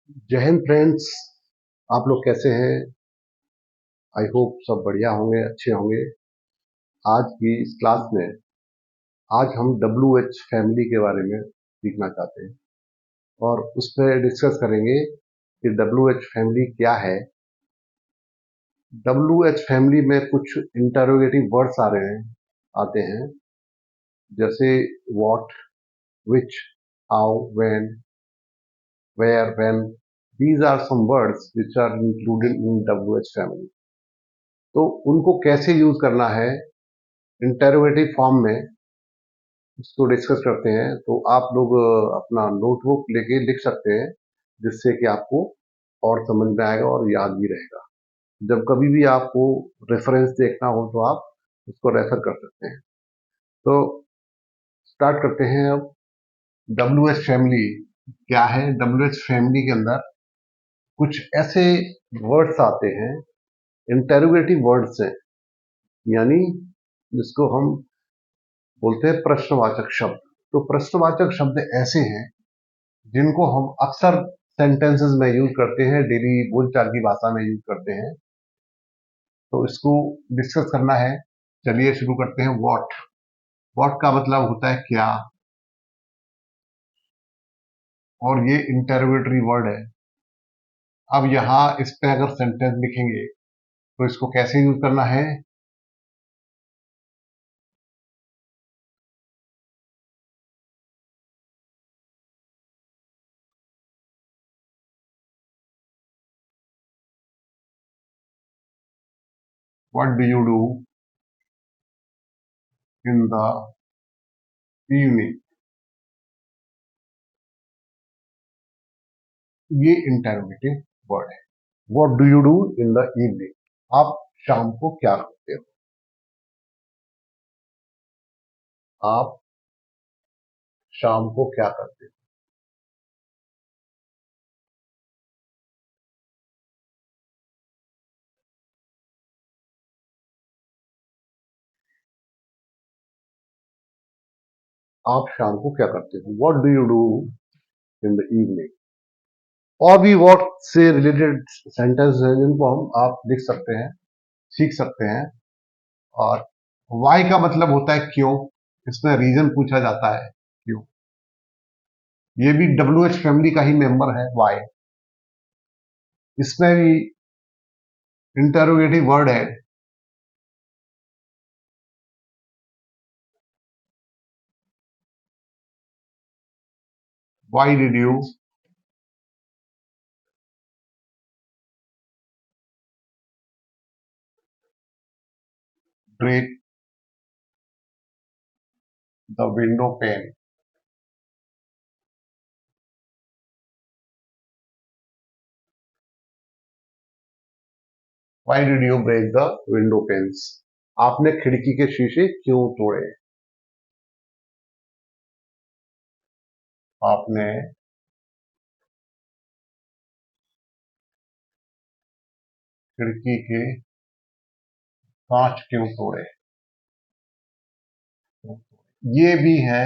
जय हिंद फ्रेंड्स। आप लोग कैसे हैं? आई होप सब बढ़िया होंगे, अच्छे होंगे। आज की इस क्लास में आज हम डब्ल्यू एच फैमिली के बारे में सीखना चाहते हैं और उस पर डिस्कस करेंगे कि डब्ल्यू एच फैमिली क्या है। डब्ल्यू एच फैमिली में कुछ इंटरोगेटिव वर्ड्स आते हैं, जैसे what, which, how, when, where, when. These are some words which are included in W H family. तो उनको कैसे यूज करना है इंटरोगेटिव फॉर्म में, इसको डिस्कस करते हैं। तो आप लोग अपना नोटबुक लेके लिख सकते हैं, जिससे कि आपको और समझ में आएगा और याद भी रहेगा। जब कभी भी आपको रेफरेंस देखना हो तो आप उसको रेफर कर सकते हैं। तो स्टार्ट करते हैं अब। डब्ल्यू एच फैमिली क्या है? डब्ल्यू एच फैमिली के अंदर कुछ ऐसे वर्ड्स आते हैं, इंटेरोगेटिव वर्ड्स हैं, यानी जिसको हम बोलते हैं प्रश्नवाचक शब्द। तो प्रश्नवाचक शब्द ऐसे हैं जिनको हम अक्सर सेंटेंसेस में यूज करते हैं, डेली बोलचाल की भाषा में यूज करते हैं। तो इसको डिस्कस करना है। चलिए शुरू करते हैं। व्हाट। व्हाट का मतलब होता है क्या, और ये इंटरोगेटरी वर्ड है। अब यहाँ इस पे अगर सेंटेंस लिखेंगे तो इसको कैसे यूज करना है? What do you do in the evening. ये इंटरोगेटिव वर्ड है। What do you do in the evening. आप शाम को क्या करते हो? आप शाम को क्या करते हो? आप शाम को क्या करते हो? What do you do in the evening. और भी वर्ड से रिलेटेड सेंटेंस हैं जिनको हम आप लिख सकते हैं, सीख सकते हैं। और वाई का मतलब होता है क्यों। इसमें रीजन पूछा जाता है, क्यों। ये भी डब्ल्यू एच फैमिली का ही मेंबर है, वाई। इसमें भी इंटरोगेटिव वर्ड है। Why did you break the window pane. Why did you break the window panes. आपने खिड़की के शीशे क्यों तोड़े? आपने खिड़की के कांच क्यों तोड़े? ये भी है,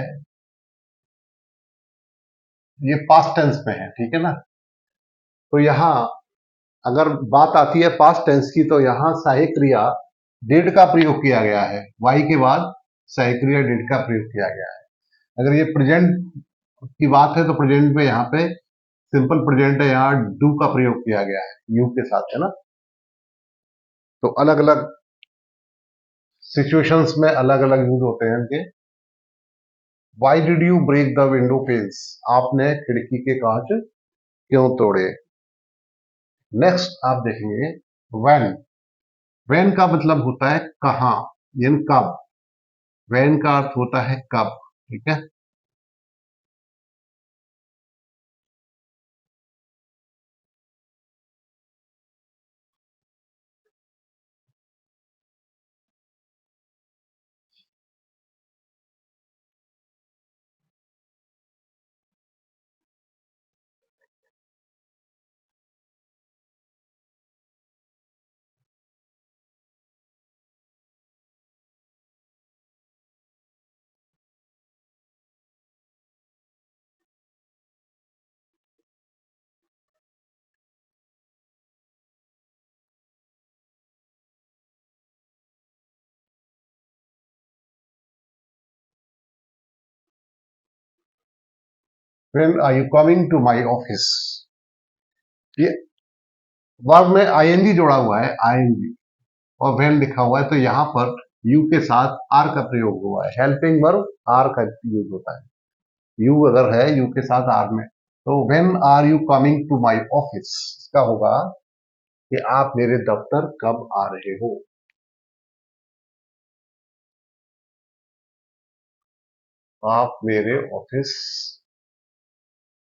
ये पास्ट टेंस में है, ठीक है ना। तो यहाँ अगर बात आती है पास्ट टेंस की, तो यहाँ सहायक क्रिया डिड का प्रयोग किया गया है। वाई के बाद सहायक क्रिया डिड का प्रयोग किया गया है। अगर ये प्रेजेंट की बात है तो प्रेजेंट में यहाँ पे सिंपल प्रेजेंट है, यहाँ डू का प्रयोग किया गया है यू के साथ, है ना। तो अलग अलग सिचुएशंस में अलग अलग यूज होते हैं इनके। Why did you break the window panes. आपने खिड़की के कांच क्यों तोड़े? नेक्स्ट आप देखेंगे व्हेन। व्हेन का मतलब होता है कहाँ, यानी कब। व्हेन का अर्थ होता है कब, ठीक है। When are you coming to my office, ये वर्ब में आईएनजी जोड़ा हुआ है, आईएनजी, और व्हेन लिखा हुआ है, तो यहां पर यू के साथ आर का प्रयोग हुआ है। हेल्पिंग वर्ब आर का यूज होता है, यू अगर है यू के साथ आर में, तो when are you coming to my office, इसका होगा कि आप मेरे दफ्तर कब आ रहे हो। आप मेरे ऑफिस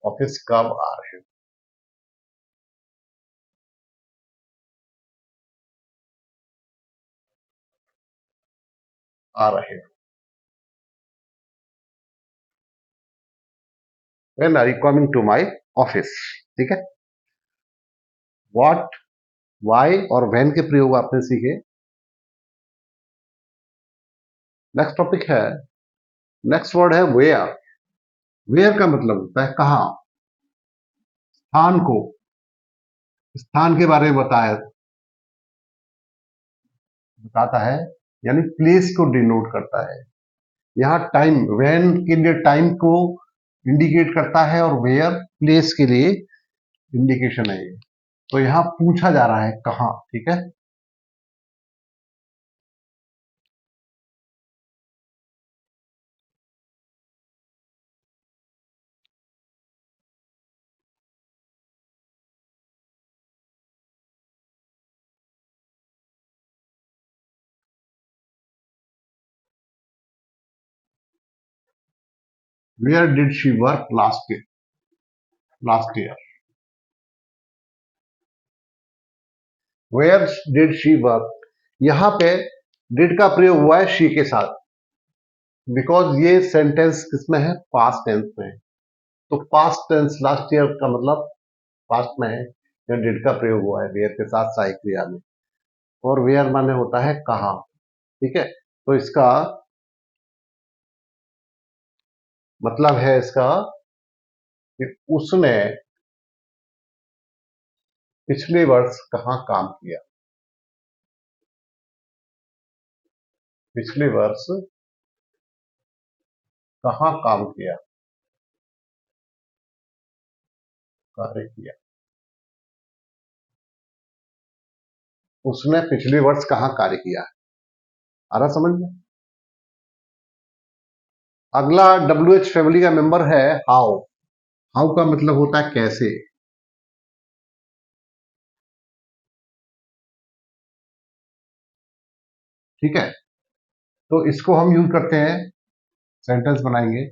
ऑफिस कब आ रहे हो, आ रहे हो। When are you coming to my office, ठीक है। व्हाट, वाई और व्हेन के प्रयोग आपने सीखे। नेक्स्ट टॉपिक है, नेक्स्ट वर्ड है वेयर। वेयर का मतलब होता है कहाँ, स्थान को, स्थान के बारे में बताता है, यानी प्लेस को डिनोट करता है। यहाँ टाइम, व्हेन के लिए टाइम को इंडिकेट करता है, और वेयर प्लेस के लिए इंडिकेशन है ये। तो यहाँ पूछा जा रहा है कहाँ, ठीक है। Where did she work last year. Where did she work, यहाँ पे डिड का प्रयोग हुआ है शी के साथ, बिकॉज ये सेंटेंस किसमें है, पास्ट टेंस में है। तो पास्ट टेंस लास्ट ईयर का मतलब पास्ट में है, यहाँ डिड का प्रयोग हुआ है वेयर के साथ सहायक क्रिया में, और वेयर माने होता है कहाँ, ठीक है। तो इसका मतलब है इसका कि उसने पिछले वर्ष कहाँ काम किया, पिछले वर्ष कहाँ काम किया, कार्य किया। उसने पिछले वर्ष कहाँ कार्य किया, आ रहा समझ में। अगला WH फैमिली का मेंबर है हाउ। हाउ का मतलब होता है कैसे, ठीक है। तो इसको हम यूज करते हैं, सेंटेंस बनाएंगे।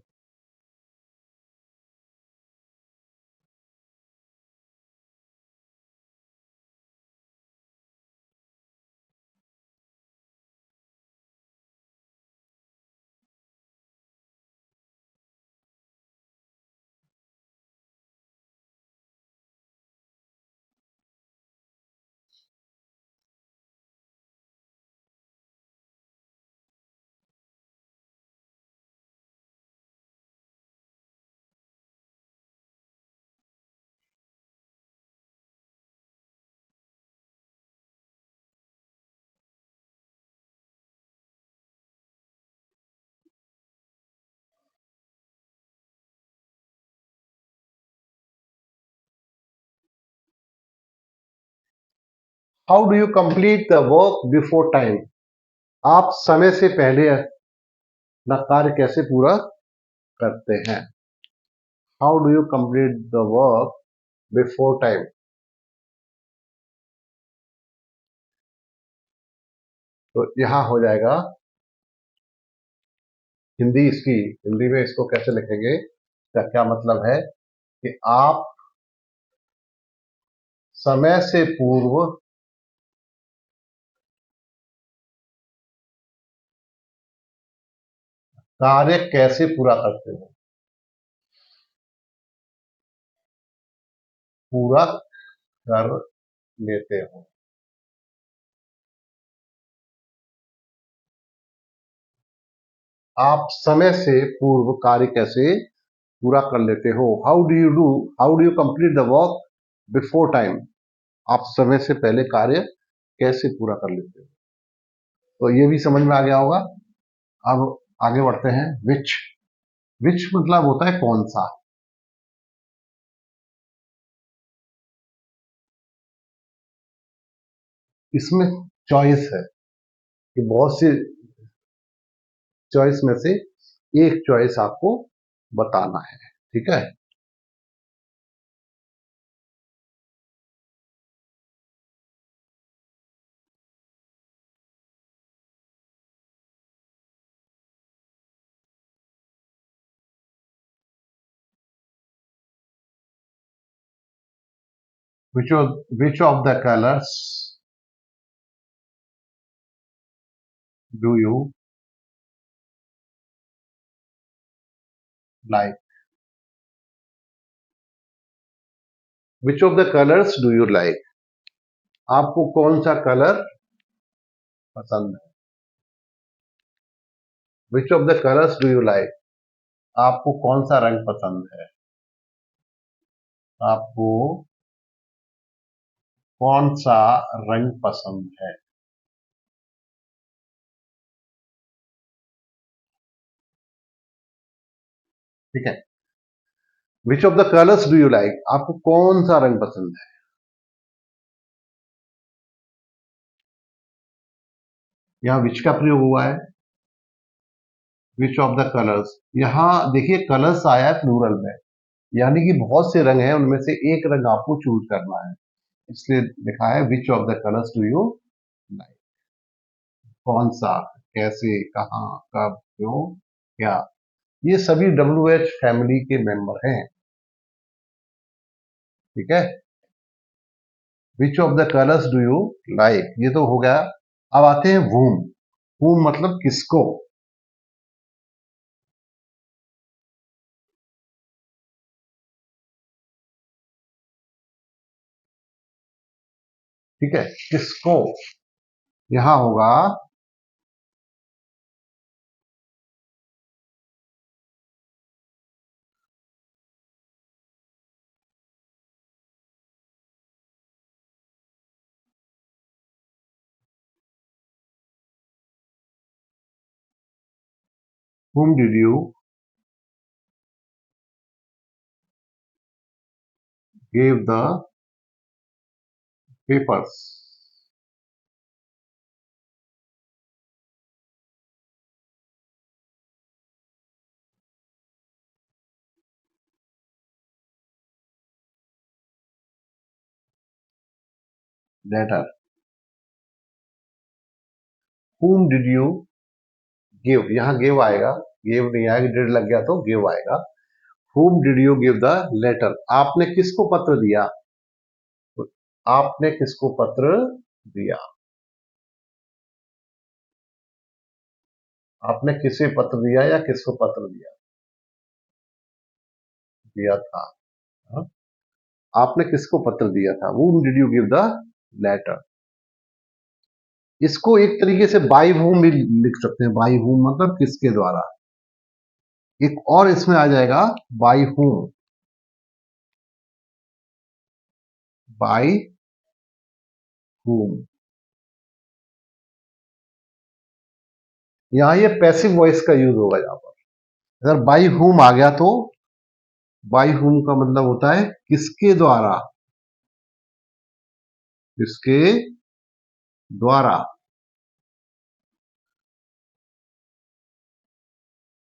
How do you complete the work before time, आप समय से पहले अपना कार्य कैसे पूरा करते हैं। How do you complete the work before time, तो यहां हो जाएगा हिंदी इसकी, हिंदी में इसको कैसे लिखेंगे, इसका क्या मतलब है कि आप समय से पूर्व कार्य कैसे पूरा करते हो, पूरा कर लेते हो। आप समय से पूर्व कार्य कैसे पूरा कर लेते हो। How do you complete the work before time, आप समय से पहले कार्य कैसे पूरा कर लेते हो। तो ये भी समझ में आ गया होगा। अब आगे बढ़ते हैं। विच, विच मतलब होता है कौन सा, इसमें चॉइस है कि बहुत सी चॉइस में से एक चॉइस आपको बताना है। ठीक है। Which of the colors do you like? Which of the colors do you like? आपको कौन सा कलर पसंद है? Which of the colors do you like? आपको कौन सा रंग पसंद है? आपको कौन सा रंग पसंद है? ठीक है। Which of the colors do you like? आपको कौन सा रंग पसंद है? यहाँ विच का प्रयोग हुआ है। विच ऑफ द कलर्स, यहाँ देखिए कलर्स आया है प्लूरल में, यानी कि बहुत से रंग हैं, उनमें से एक रंग आपको चूज करना है, इसलिए लिखा है which of the colours do you like. कौन सा, कैसे, कहाँ, कब, क्यों, क्या, ये सभी WH फैमिली के मेंबर हैं। ठीक है। Which of the colours do you like, ये तो हो गया। अब आते हैं whom। whom मतलब किसको। ठीक है, किसको, यहां होगा whom did you give the papers। Letter. whom did you give, यहां गिव आएगा, गिव नहीं आएगा, डिड लग गया तो गिव आएगा। whom did you give the letter, आपने किसको पत्र दिया। तो आपने किसको पत्र दिया, आपने किसे पत्र दिया या किसको पत्र दिया, दिया था। हाँ? आपने किसको पत्र दिया था, whom did you give the letter। इसको एक तरीके से बाई whom भी लिख सकते हैं, बाई whom मतलब किसके द्वारा। एक और इसमें आ जाएगा बाई whom, बाई whom। यहां ये पैसिव वॉइस का यूज होगा, यहां पर अगर बाई whom आ गया तो बाई whom का मतलब होता है किसके द्वारा, किसके द्वारा।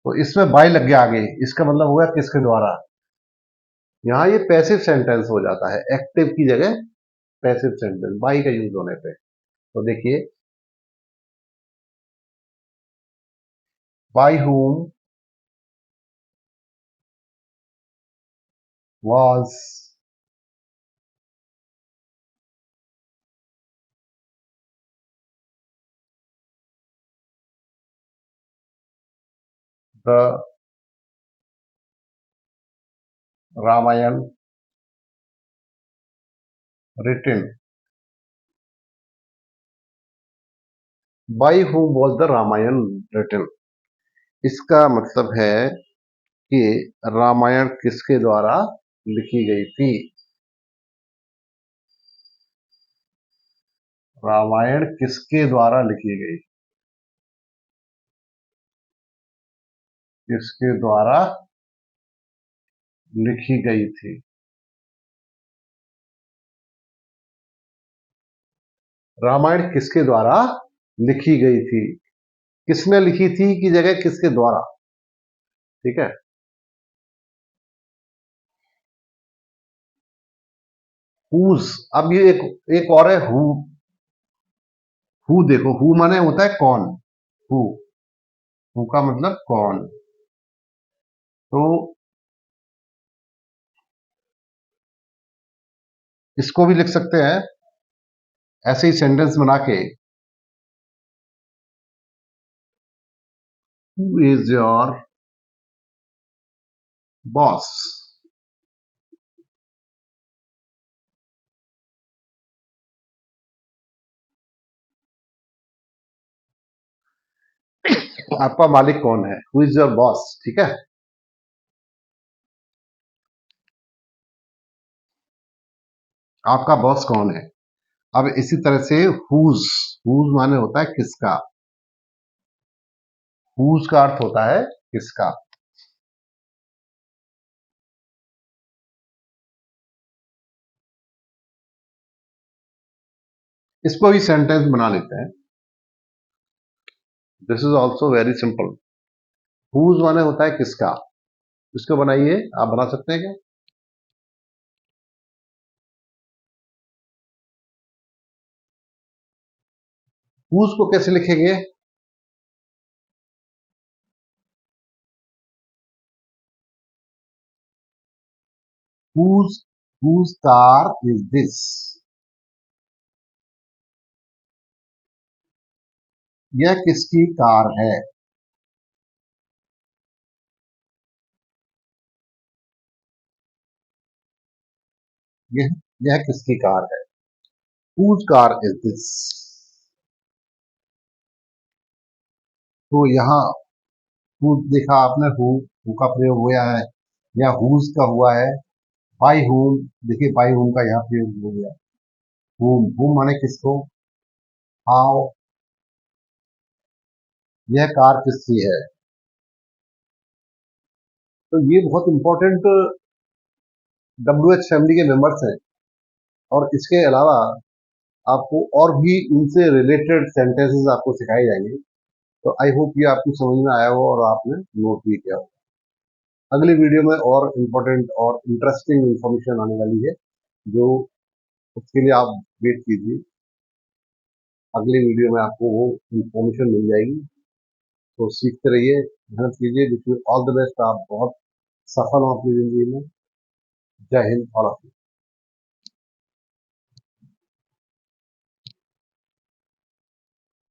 तो इसमें बाई लग गया आगे, इसका मतलब होगा किसके द्वारा। यहां ये पैसिव सेंटेंस हो जाता है, एक्टिव की जगह पैसिव सेंटेंस बाई का यूज होने पे। तो देखिए, by whom was the Ramayan written, by whom was the Ramayan written। इसका मतलब है कि रामायण किसके द्वारा लिखी गई थी, रामायण किसके द्वारा लिखी गई, किसके द्वारा लिखी गई थी। रामायण किसके द्वारा लिखी गई थी? किसने लिखी थी की जगह किसके द्वारा? ठीक है। हुज, अब ये एक और है हु देखो, हु माने होता है कौन। हु, हु का मतलब कौन। तो इसको भी लिख सकते हैं ऐसे ही सेंटेंस बना के, हु इज योर बॉस। आपका मालिक कौन है? Who is your boss. ठीक है। आपका बॉस कौन है? अब इसी तरह से हुज, हुज माने होता है किसका। हुज का अर्थ होता है किसका। इसको भी सेंटेंस बना लेते हैं। This is also very simple. Whose माने होता है किसका। इसको बनाइए, आप बना सकते हैं क्या? हुज को कैसे लिखेंगे? Whose, whose car is this. यह किसकी कार है? यह यह किसकी कार है? Whose car is this. तो यहाँ हु देखा आपने, हु का प्रयोग हुआ है या हुज का हुआ है। बाई हुम, देखिए बाई हुम का यहाँ प्रयोग हो गया। हुम माने किसको। हाउ, यह कार किसकी है। तो ये बहुत इंपॉर्टेंट WH फैमिली के मेंबर्स हैं। और इसके अलावा आपको और भी इनसे रिलेटेड सेंटेंसेस आपको सिखाए जाएंगे। तो आई होप ये आपकी समझ में आया हो और आपने नोट भी किया हो। अगली वीडियो में और इम्पोर्टेंट और इंटरेस्टिंग इंफॉर्मेशन आने वाली है, जो उसके लिए आप वेट कीजिए। अगली वीडियो में आपको वो इंफॉर्मेशन मिल जाएगी। तो सीखते रहिए, मेहनत कीजिए। Wish you all the best. आप बहुत सफल हो अपनी जिंदगी में। जय हिंद, ऑल ऑफ यू।